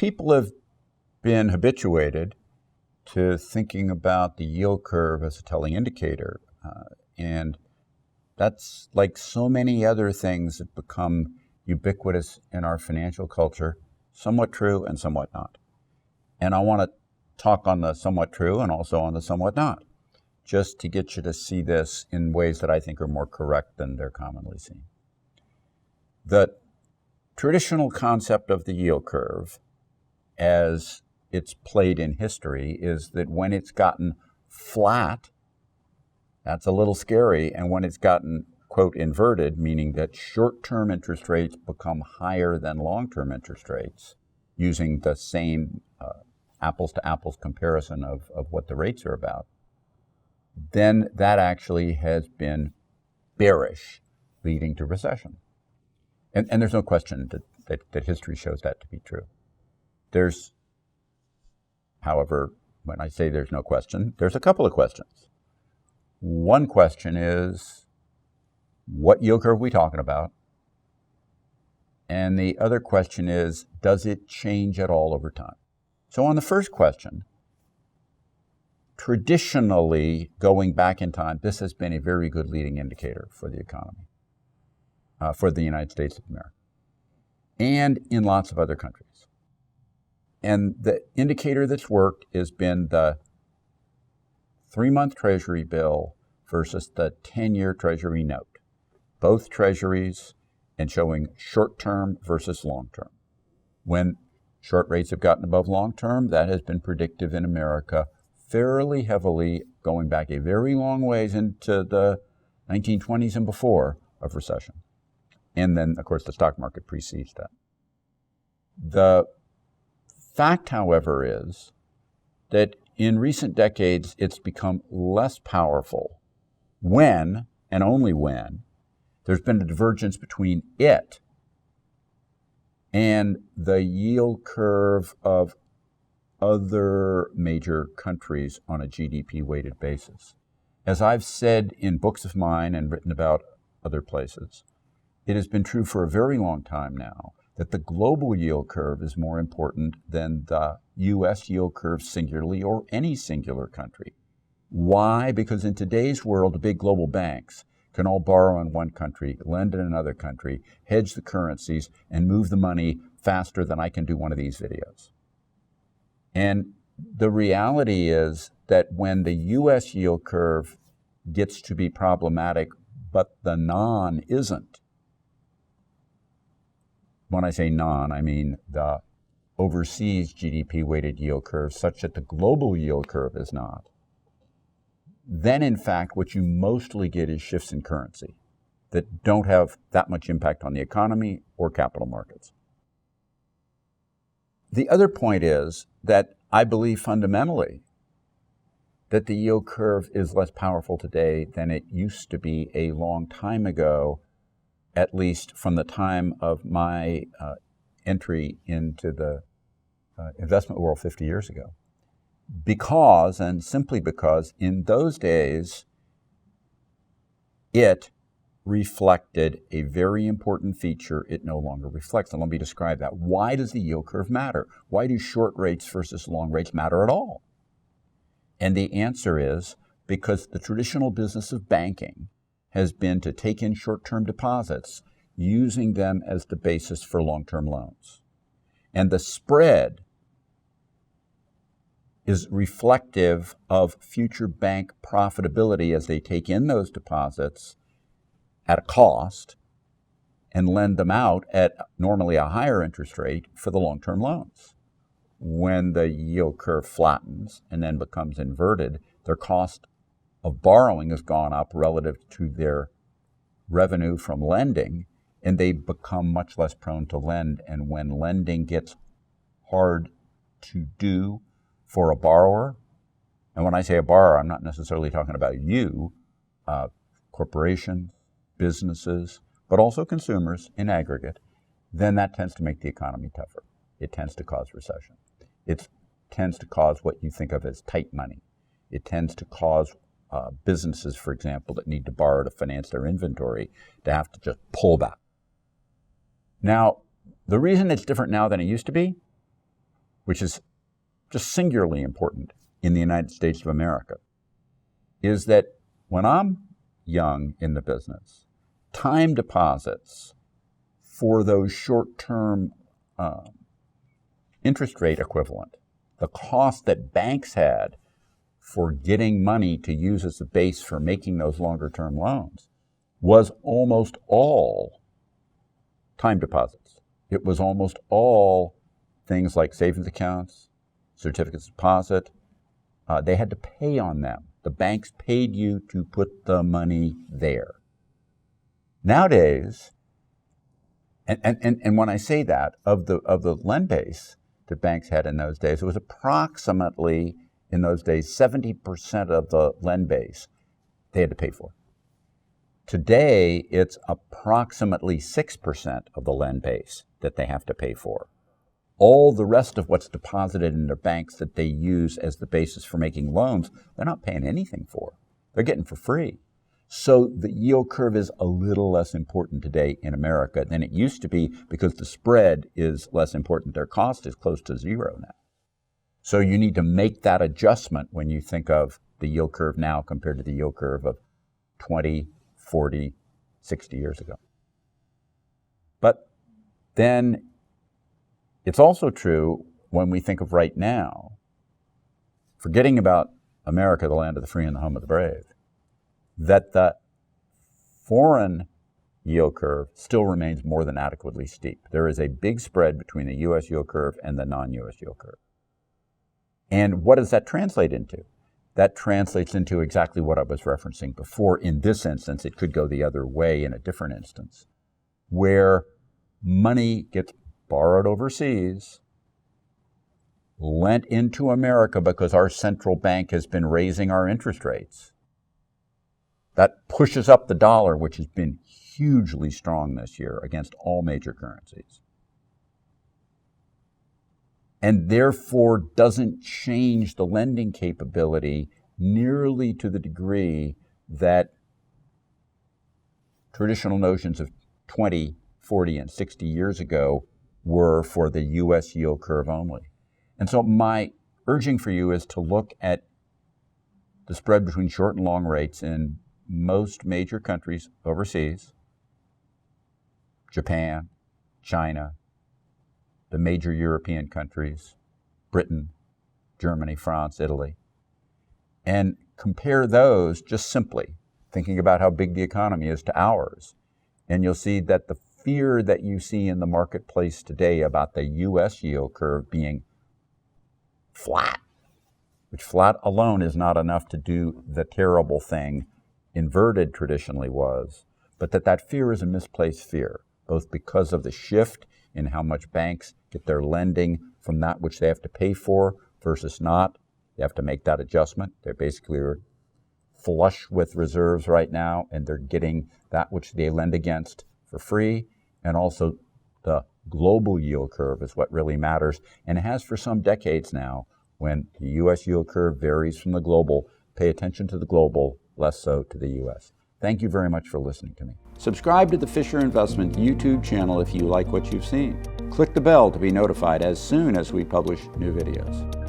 people have been habituated to thinking about the yield curve as a telling indicator. And that's like so many other things that become ubiquitous in our financial culture, somewhat true and somewhat not. And I want to talk on the somewhat true and also on the somewhat not, just to get you to see this in ways that I think are more correct than they're commonly seen. The traditional concept of the yield curve, as it's played in history, is that when it's gotten flat, that's a little scary, and when it's gotten, quote, inverted, meaning that short-term interest rates become higher than long-term interest rates, using the same apples-to-apples comparison of what the rates are about, then that actually has been bearish, leading to recession. And there's no question that history shows that to be true. There's, however, when I say there's no question, there's a couple of questions. One question is, what yield curve are we talking about? And the other question is, does it change at all over time? So on the first question, traditionally, going back in time, this has been a very good leading indicator for the economy, for the United States of America, and in lots of other countries. And the indicator that's worked has been the 3-month Treasury bill versus the 10-year Treasury note, both Treasuries, and showing short-term versus long-term. When short rates have gotten above long-term, that has been predictive in America fairly heavily, going back a very long ways into the 1920s and before, of recession. And then, of course, the stock market precedes that. The fact, however, is that in recent decades, it's become less powerful when, and only when, there's been a divergence between it and the yield curve of other major countries on a GDP-weighted basis. As I've said in books of mine and written about other places, it has been true for a very long time now that the global yield curve is more important than the U.S. yield curve singularly or any singular country. Why? Because in today's world, the big global banks can all borrow in one country, lend in another country, hedge the currencies, and move the money faster than I can do one of these videos. And the reality is that when the U.S. yield curve gets to be problematic, but the non isn't, when I say non, I mean the overseas GDP-weighted yield curve, such that the global yield curve is not, then in fact what you mostly get is shifts in currency that don't have that much impact on the economy or capital markets. The other point is that I believe fundamentally that the yield curve is less powerful today than it used to be a long time ago, at least from the time of my entry into the investment world 50 years ago. Because, and simply because, in those days, it reflected a very important feature it no longer reflects. And let me describe that. Why does the yield curve matter? Why do short rates versus long rates matter at all? And the answer is because the traditional business of banking has been to take in short-term deposits, using them as the basis for long-term loans. And the spread is reflective of future bank profitability as they take in those deposits at a cost and lend them out at normally a higher interest rate for the long-term loans. When the yield curve flattens and then becomes inverted, their cost of borrowing has gone up relative to their revenue from lending, and they become much less prone to lend. And when lending gets hard to do for a borrower, and when I say a borrower, I'm not necessarily talking about you, corporations, businesses, but also consumers in aggregate, then that tends to make the economy tougher. It tends to cause recession. It tends to cause what you think of as tight money. It tends to cause businesses, for example, that need to borrow to finance their inventory to have to just pull back. Now, the reason it's different now than it used to be which is just singularly important in the United States of America, is that when I'm young in the business, time deposits for those short-term interest rate equivalent, the cost that banks had for getting money to use as a base for making those longer-term loans, was almost all time deposits. It was almost all things like savings accounts, certificates of deposit. They had to pay on them. The banks paid you to put the money there. Nowadays, and when I say that, of the lend base that banks had in those days, it was approximately, in those days, 70% of the lend base they had to pay for. Today, it's approximately 6% of the lend base that they have to pay for. All the rest of what's deposited in their banks that they use as the basis for making loans, they're not paying anything for. They're getting for free. So the yield curve is a little less important today in America than it used to be because the spread is less important. Their cost is close to zero now. So you need to make that adjustment when you think of the yield curve now compared to the yield curve of 20, 40, 60 years ago. But then it's also true when we think of right now, forgetting about America, the land of the free and the home of the brave, that the foreign yield curve still remains more than adequately steep. There is a big spread between the U.S. yield curve and the non-U.S. yield curve. And what does that translate into? That translates into exactly what I was referencing before. In this instance, it could go the other way in a different instance, where money gets borrowed overseas, lent into America because our central bank has been raising our interest rates. That pushes up the dollar, which has been hugely strong this year against all major currencies. And therefore doesn't change the lending capability nearly to the degree that traditional notions of 20, 40, and 60 years ago were for the U.S. yield curve only. And so my urging for you is to look at the spread between short and long rates in most major countries overseas, Japan, China, the major European countries, Britain, Germany, France, Italy, and compare those just simply, thinking about how big the economy is to ours. And you'll see that the fear that you see in the marketplace today about the U.S. yield curve being flat, which flat alone is not enough to do the terrible thing inverted traditionally was, but that fear is a misplaced fear, both because of the shift in how much banks get their lending from that which they have to pay for versus not. They have to make that adjustment. They're basically flush with reserves right now, and they're getting that which they lend against for free. And also the global yield curve is what really matters, and it has for some decades now. When the U.S. yield curve varies from the global, pay attention to the global, less so to the U.S. Thank you very much for listening to me. Subscribe to the Fisher Investment YouTube channel if you like what you've seen. Click the bell to be notified as soon as we publish new videos.